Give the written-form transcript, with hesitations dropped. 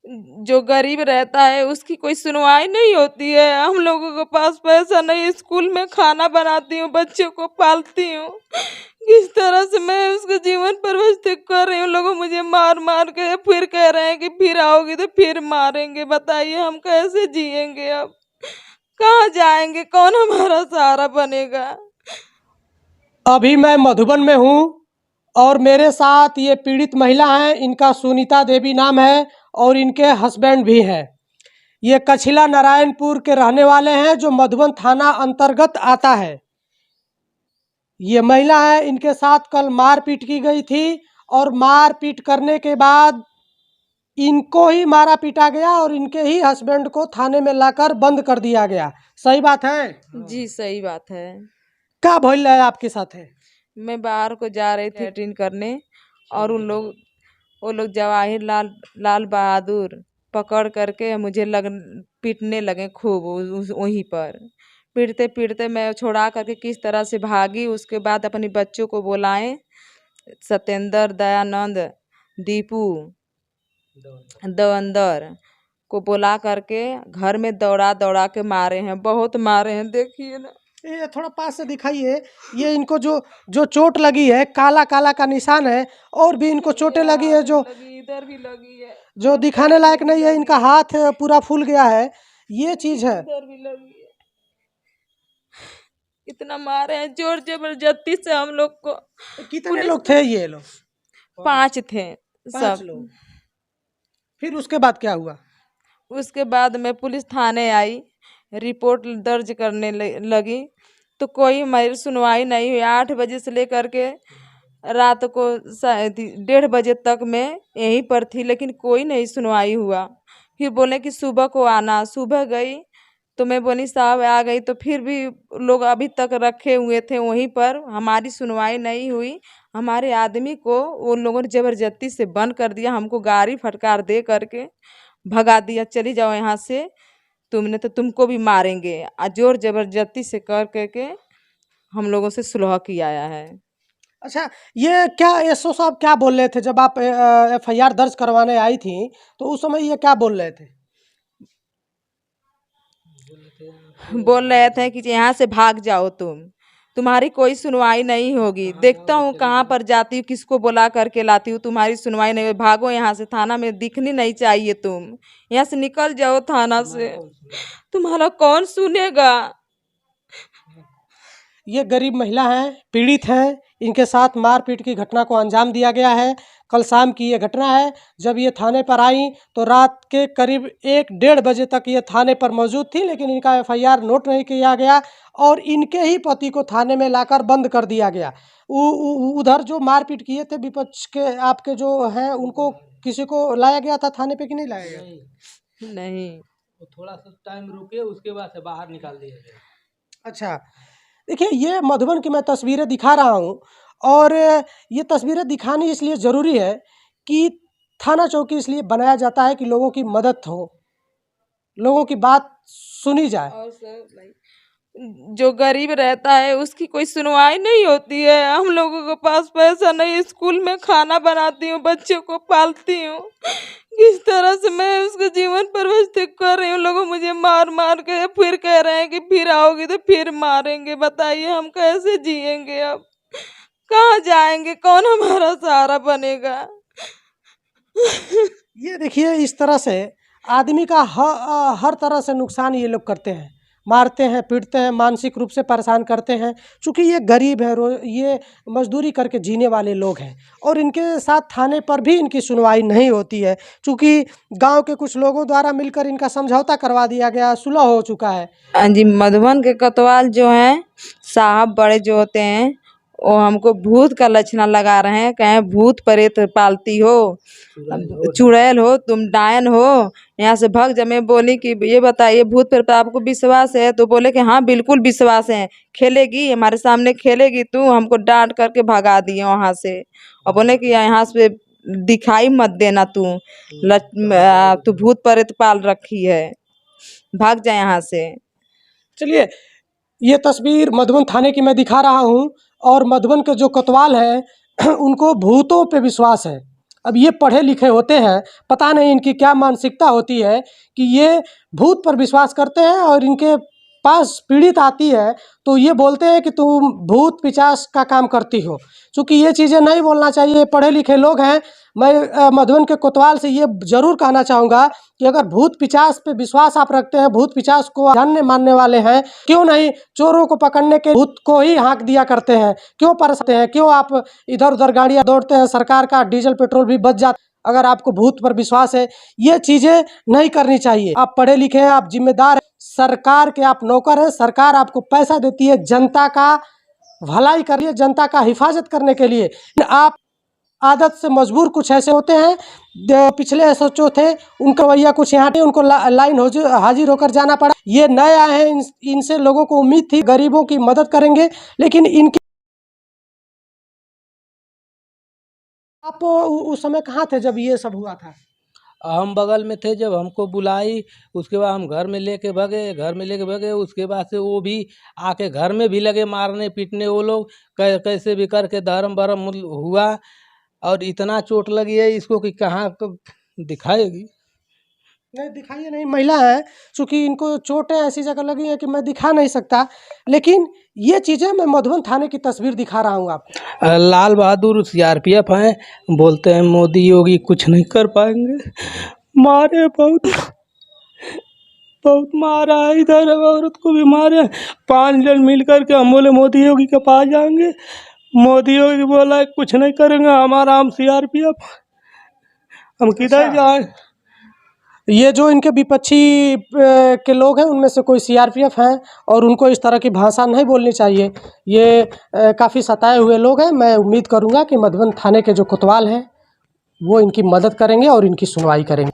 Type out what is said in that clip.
जो गरीब रहता है उसकी कोई सुनवाई नहीं होती है। हम लोगों के पास पैसा नहीं, स्कूल में खाना बनाती हूँ, बच्चों को पालती हूँ, किस तरह से मैं उसका जीवन प्रबंधित कर रही हूँ। लोग मुझे मार मार के फिर कह रहे हैं कि फिर आओगी तो फिर मारेंगे। बताइए हम कैसे जिएंगे? अब कहाँ जाएंगे? कौन हमारा सहारा बनेगा? अभी मैं मधुबन में हूँ और मेरे साथ ये पीड़ित महिला हैं, इनका सुनीता देवी नाम है और इनके हस्बैंड भी हैं। ये कछिला नारायणपुर के रहने वाले हैं जो मधुबन थाना अंतर्गत आता है। ये महिला है, इनके साथ कल मारपीट की गई थी और मारपीट करने के बाद इनको ही मारा पीटा गया और इनके ही हस्बैंड को थाने में लाकर बंद कर दिया गया। सही बात है? जी सही बात है। क्या भइल है आपके साथ है? मैं बाहर को जा रही थी अटेंड करने और वो लोग जवाहिर लाल बहादुर पकड़ करके मुझे पीटने लगे खूब वहीं पर। पीटते पीटते मैं छोड़ा करके किस तरह से भागी। उसके बाद अपने बच्चों को बुलाए, सत्येंद्र, दयानंद, दीपू, दवंदर को बुला करके घर में दौड़ा दौड़ा के मारे हैं, बहुत मारे हैं। देखिए ना, ये थोड़ा पास से दिखाइए। ये इनको जो जो चोट लगी है, काला काला का निशान है और भी इनको चोटें लगी है जो इधर भी लगी है, जो दिखाने लायक नहीं है। इनका हाथ पूरा फूल गया है, ये चीज है। इधर भी लगी है। इतना मारे हैं जोर जबरदस्ती से हम लोग को। कितने लोग थे ये लोग? 5 थे 5 सब। लोग। फिर उसके बाद क्या हुआ? उसके बाद मैं पुलिस थाने आई, रिपोर्ट दर्ज करने लगी तो कोई हमारी सुनवाई नहीं हुई। 8 बजे से लेकर के रात को 1:30 बजे तक मैं यहीं पर थी, लेकिन कोई नहीं सुनवाई हुआ। फिर बोले कि सुबह को आना। सुबह गई तो मैं बोली साहब आ गई, तो फिर भी लोग अभी तक रखे हुए थे वहीं पर, हमारी सुनवाई नहीं हुई। हमारे आदमी को उन लोगों ने जबरदस्ती से बंद कर दिया, हमको गाड़ी फटकार दे करके भगा दिया, चली जाओ यहाँ से, तुमने तो तुमको भी मारेंगे। जोर जबरदस्ती से कर करके हम लोगों से सुलह किया है। अच्छा, ये क्या एसओ साहब क्या बोल रहे थे जब आप एफआईआर दर्ज करवाने आई थी? तो उस समय ये क्या बोल रहे थे? बोल रहे थे कि यहाँ से भाग जाओ, तुम्हारी कोई सुनवाई नहीं होगी। देखता हूँ कहाँ पर जाती हूँ, किसको बुला करके लाती हूँ, तुम्हारी सुनवाई नहीं होगी। भागो यहाँ से, थाना में दिखनी नहीं चाहिए, तुम यहाँ से निकल जाओ थाना से, तुम्हारा कौन सुनेगा। ये गरीब महिला हैं, पीड़ित हैं, इनके साथ मारपीट की घटना को अंजाम दिया गया है। कल शाम की ये घटना है। जब ये थाने पर आई तो रात के करीब 1-1:30 बजे तक ये थाने पर मौजूद थी, लेकिन इनका एफआईआर नोट नहीं किया गया और इनके ही पति को थाने में लाकर बंद कर दिया गया। उधर जो मारपीट किए थे विपक्ष के आपके जो हैं, उनको किसी को लाया गया था थाने पे कि नहीं लाया गया? नहीं, थोड़ा सा टाइम रुके, उसके बाद से बाहर निकाल दिया गया। अच्छा, देखिए ये मधुबन की मैं तस्वीरें दिखा रहा हूँ और ये तस्वीरें दिखानी इसलिए ज़रूरी है कि थाना चौकी इसलिए बनाया जाता है कि लोगों की मदद हो, लोगों की बात सुनी जाए। और सर जो गरीब रहता है उसकी कोई सुनवाई नहीं होती है। हम लोगों के पास पैसा नहीं, स्कूल में खाना बनाती हूँ, बच्चों को पालती हूँ, किस तरह से मैं उसका जीवन प्रबंधित कर रही हूँ। लोग मुझे मार मार के फिर कह रहे हैं कि फिर आओगी तो फिर मारेंगे। बताइए हम कैसे जिएंगे? अब कहाँ जाएंगे? कौन हमारा सहारा बनेगा? ये देखिए, इस तरह से आदमी का हर तरह से नुकसान ये लोग करते हैं, मारते हैं, पीटते हैं, मानसिक रूप से परेशान करते हैं। चूँकि ये गरीब है, ये मजदूरी करके जीने वाले लोग हैं और इनके साथ थाने पर भी इनकी सुनवाई नहीं होती है। चूँकि गांव के कुछ लोगों द्वारा मिलकर इनका समझौता करवा दिया गया, सुलह हो चुका है। हाँ जी, मधुबन के कोतवाल जो हैं साहब बड़े जो होते हैं, वो हमको भूत का लक्षण लगा रहे हैं। कहें भूत प्रेत पालती हो, चुड़ैल हो, तुम डायन हो, यहाँ से भाग जा। मैं बोली कि ये बताइए भूत प्रेत पर आपको विश्वास है? तो बोले कि हाँ बिल्कुल विश्वास है। खेलेगी हमारे सामने, खेलेगी तू? हमको डांट करके भगा दिए वहाँ से और बोले कि यहाँ से दिखाई मत देना, तू भूत प्रेत पाल रखी है, भाग जाए यहाँ से। चलिए, ये तस्वीर मधुबन थाने की मैं दिखा रहा हूँ और मधुबन के जो कोतवाल हैं उनको भूतों पे विश्वास है। अब ये पढ़े लिखे होते हैं, पता नहीं इनकी क्या मानसिकता होती है कि ये भूत पर विश्वास करते हैं और इनके पास पीड़ित आती है तो ये बोलते हैं कि तुम भूत पिशाच का काम करती हो। चूँकि ये चीज़ें नहीं बोलना चाहिए, पढ़े लिखे लोग हैं। मैं मधुबन के कोतवाल से ये ज़रूर कहना चाहूँगा कि अगर भूत पिशाच पे विश्वास आप रखते हैं, भूत पिशाच को जानने मानने वाले हैं, क्यों नहीं चोरों को पकड़ने के भूत को ही हाँक दिया करते हैं, क्यों परसते हैं, क्यों आप इधर उधर गाड़ियाँ दौड़ते हैं, सरकार का डीजल पेट्रोल भी बच जाता। अगर आपको भूत पर विश्वास है, ये चीज़ें नहीं करनी चाहिए। आप पढ़े लिखे हैं, आप जिम्मेदार हैं, सरकार के आप नौकर हैं, सरकार आपको पैसा देती है जनता का भलाई कर लिए, जनता का हिफाजत करने के लिए। आप आदत से मजबूर कुछ ऐसे होते हैं, पिछले एसएचओ थे उनका रवैया कुछ यहाँ पे उनको लाइन हाजिर होकर जाना पड़ा। ये नए आए हैं, इनसे लोगों को उम्मीद थी गरीबों की मदद करेंगे, लेकिन इनकी आप उस समय कहाँ थे जब ये सब हुआ था? हम बगल में थे, जब हमको बुलाई उसके बाद हम घर में लेके भगे। उसके बाद से वो भी आके घर में भी लगे मारने पीटने। वो लोग कैसे भी करके धर्म बरम हुआ और इतना चोट लगी है इसको कि कहाँ दिखाएगी। नहीं दिखाइए नहीं, महिला है, चूँकि इनको चोटें ऐसी जगह लगी है कि मैं दिखा नहीं सकता, लेकिन ये चीज़ें मैं मधुबन थाने की तस्वीर दिखा रहा हूँ आपको। लाल बहादुर सीआरपीएफ हैं, बोलते हैं मोदी योगी कुछ नहीं कर पाएंगे। मारे बहुत मारा है, इधर औरत को भी मारे। 5 जन मिल करके हम बोले मोदी योगी के पास जाएंगे। मोदी योगी बोला कुछ नहीं करेंगे, हमारा हम सीआरपीएफ, हम किधर जाए। ये जो इनके विपक्षी के लोग हैं उनमें से कोई सीआरपीएफ हैं और उनको इस तरह की भाषा नहीं बोलनी चाहिए। ये काफ़ी सताए हुए लोग हैं। मैं उम्मीद करूंगा कि मधुबन थाने के जो कोतवाल हैं वो इनकी मदद करेंगे और इनकी सुनवाई करेंगे।